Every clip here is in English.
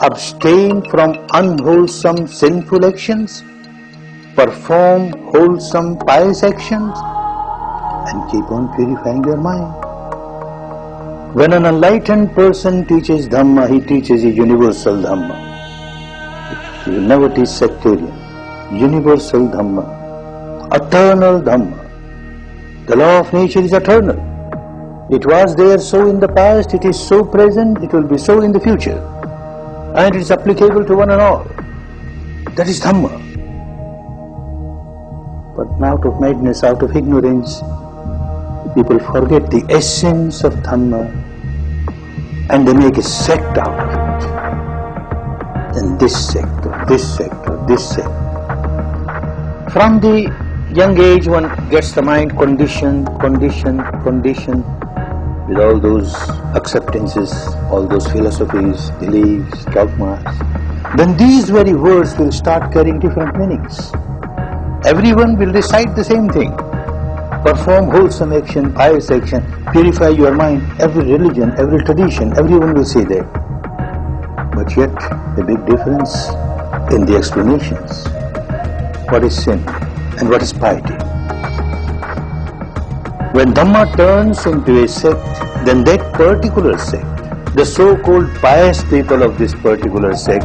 abstain from unwholesome sinful actions, perform wholesome pious actions, and keep on purifying your mind. When an enlightened person teaches Dhamma, he teaches a universal Dhamma. He will never teach sectarian. Universal Dhamma, eternal Dhamma. The law of nature is eternal. It was there so in the past, it is so present, it will be so in the future. And it is applicable to one and all. That is Dhamma. But out of madness, out of ignorance, people forget the essence of Dhamma and they make a sect out of it. And this sect, or this sect, or this sect. From the young age one gets the mind conditioned with all those acceptances, all those philosophies, beliefs, dogmas. Then these very words will start carrying different meanings. Everyone will recite the same thing. Perform wholesome action, pious action, purify your mind. Every religion, every tradition, everyone will say that. But yet, a big difference in the explanations. What is sin and what is piety? When Dhamma turns into a sect, then that particular sect, the so-called pious people of this particular sect,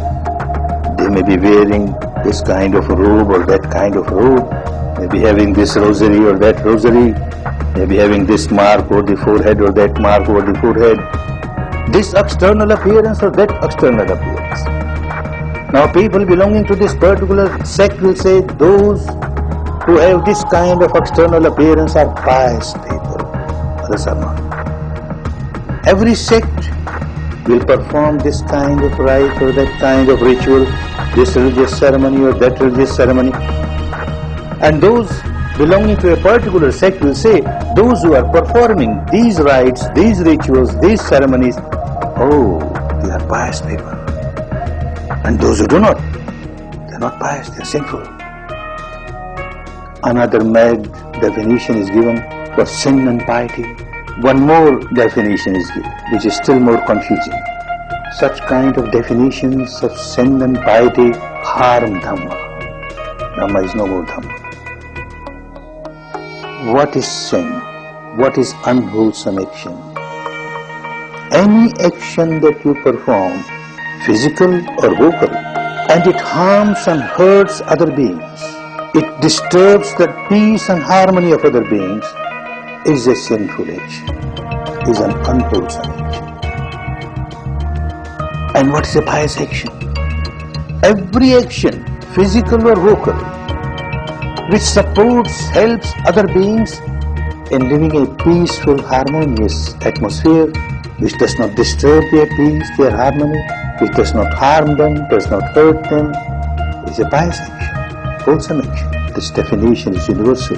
they may be wearing this kind of robe or that kind of robe, may be having this rosary or that rosary, may be having this mark over the forehead or that mark over the forehead, this external appearance or that external appearance. Now people belonging to this particular sect will say those who have this kind of external appearance are pious people, others are not. Every sect will perform this kind of rite or that kind of ritual, this religious ceremony or that religious ceremony. And those belonging to a particular sect will say, those who are performing these rites, these rituals, these ceremonies, oh, they are pious people. And those who do not, they are not pious, they are sinful. Another mad definition is given for sin and piety. One more definition is given, which is still more confusing. Such kind of definitions of sin and piety harm Dhamma. Dhamma is no more Dhamma. What is sin? What is unwholesome action? Any action that you perform, physical or vocal, and it harms and hurts other beings, it disturbs the peace and harmony of other beings, is a sinful action, is an unwholesome action. And what is a pious action? Every action, physical or vocal, which supports, helps other beings in living a peaceful, harmonious atmosphere, which does not disturb their peace, their harmony, which does not harm them, does not hurt them, is a pious action, wholesome action. This definition is universal.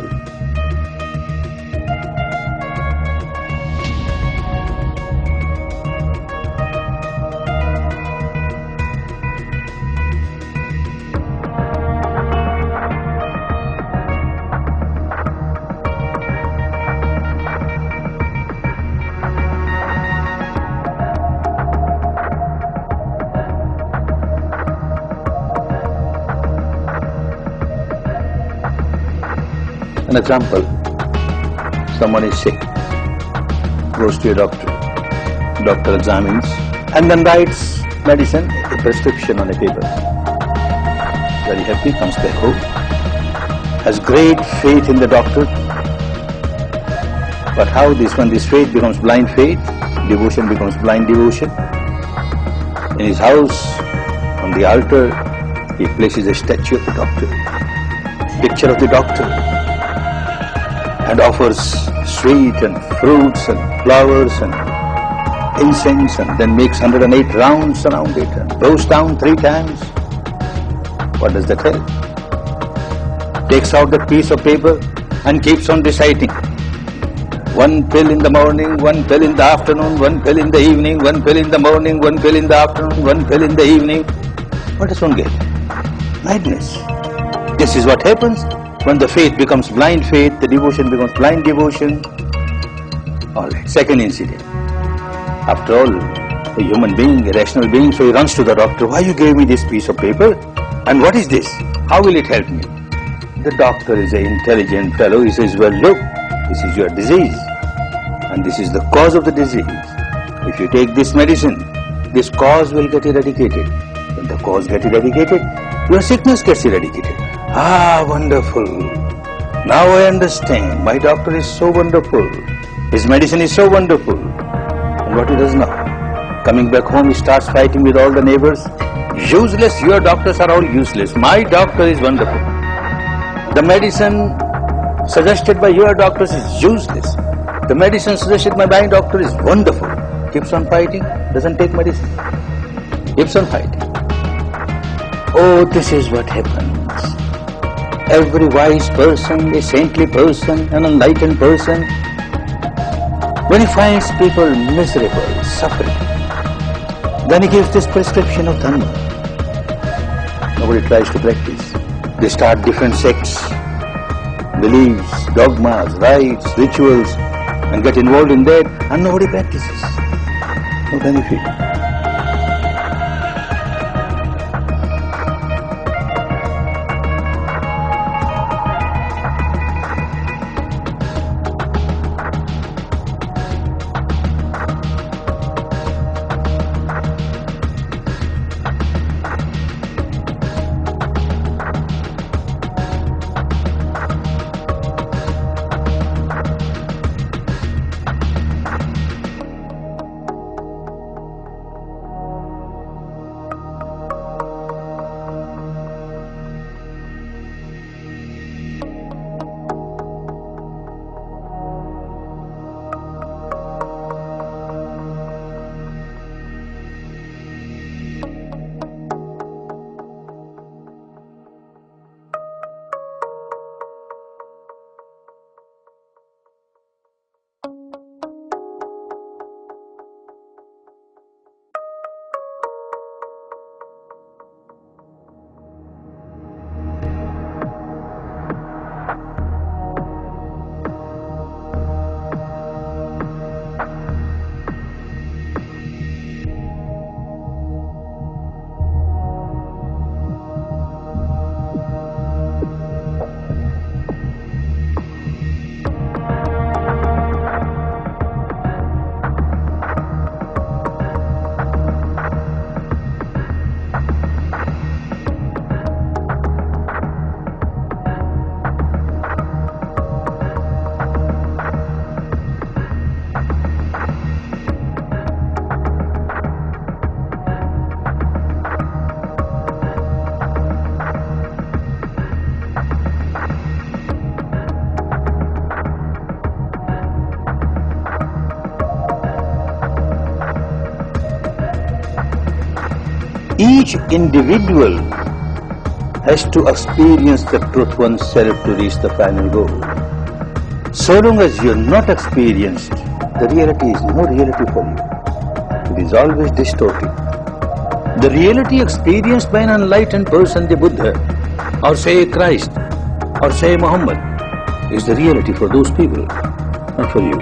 An example, someone is sick, goes to a doctor examines and then writes medicine, a prescription on a paper. Very happy, comes back home, has great faith in the doctor. But how when this faith becomes blind faith, devotion becomes blind devotion. In his house, on the altar, he places a statue of the doctor, picture of the doctor, and offers sweet and fruits and flowers and incense, and then makes 108 rounds around it and goes down 3 times. What does that help? Takes out that piece of paper and keeps on reciting. 1 pill in the morning, 1 pill in the afternoon, 1 pill in the evening, 1 pill in the morning, 1 pill in the afternoon, 1 pill in the evening. What does one get? Madness. This is what happens when the faith becomes blind faith, the devotion becomes blind devotion. Alright, second incident. After all, a human being, a rational being, so he runs to the doctor. Why you gave me this piece of paper? And what is this? How will it help me? The doctor is an intelligent fellow. He says, well, look, this is your disease. And this is the cause of the disease. If you take this medicine, this cause will get eradicated. When the cause gets eradicated, your sickness gets eradicated. Ah, wonderful. Now I understand. My doctor is so wonderful. His medicine is so wonderful. And what he does now? Coming back home, he starts fighting with all the neighbors. Useless, your doctors are all useless. My doctor is wonderful. The medicine suggested by your doctors is useless. The medicine suggested by my doctor is wonderful. Keeps on fighting, doesn't take medicine. Keeps on fighting. Oh, this is what happens. Every wise person, a saintly person, an enlightened person, when he finds people miserable, suffering, then he gives this prescription of Dhamma. Nobody tries to practice. They start different sects, beliefs, dogmas, rites, rituals, and get involved in that, and nobody practices. No benefit. Each individual has to experience the truth oneself to reach the final goal. So long as you are not experienced, the reality is no reality for you. It is always distorted. The reality experienced by an enlightened person, the Buddha, or say Christ, or say Muhammad, is the reality for those people, not for you.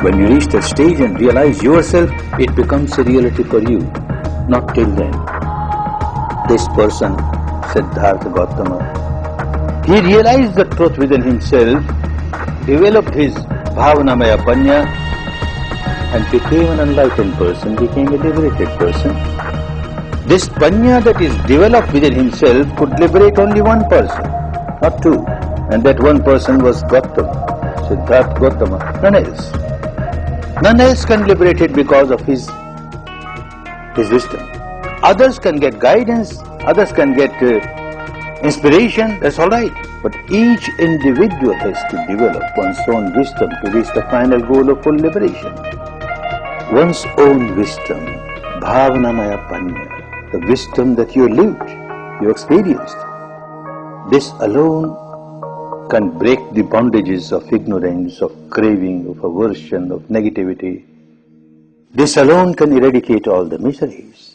When you reach that stage and realize yourself, it becomes a reality for you, not till then. This person, Siddhartha Gautama, he realized the truth within himself, developed his Bhavanamaya Panya, and became an enlightened person, became a liberated person. This Panya that is developed within himself could liberate only one person, not two. And that one person was Gautama, Siddhartha Gautama, none else. None else can liberate it because of his wisdom. Others can get guidance, others can get inspiration, that's all right. But each individual has to develop one's own wisdom to reach the final goal of full liberation. One's own wisdom, Bhavanamaya Panya, the wisdom that you lived, you experienced. This alone can break the bondages of ignorance, of craving, of aversion, of negativity. This alone can eradicate all the miseries.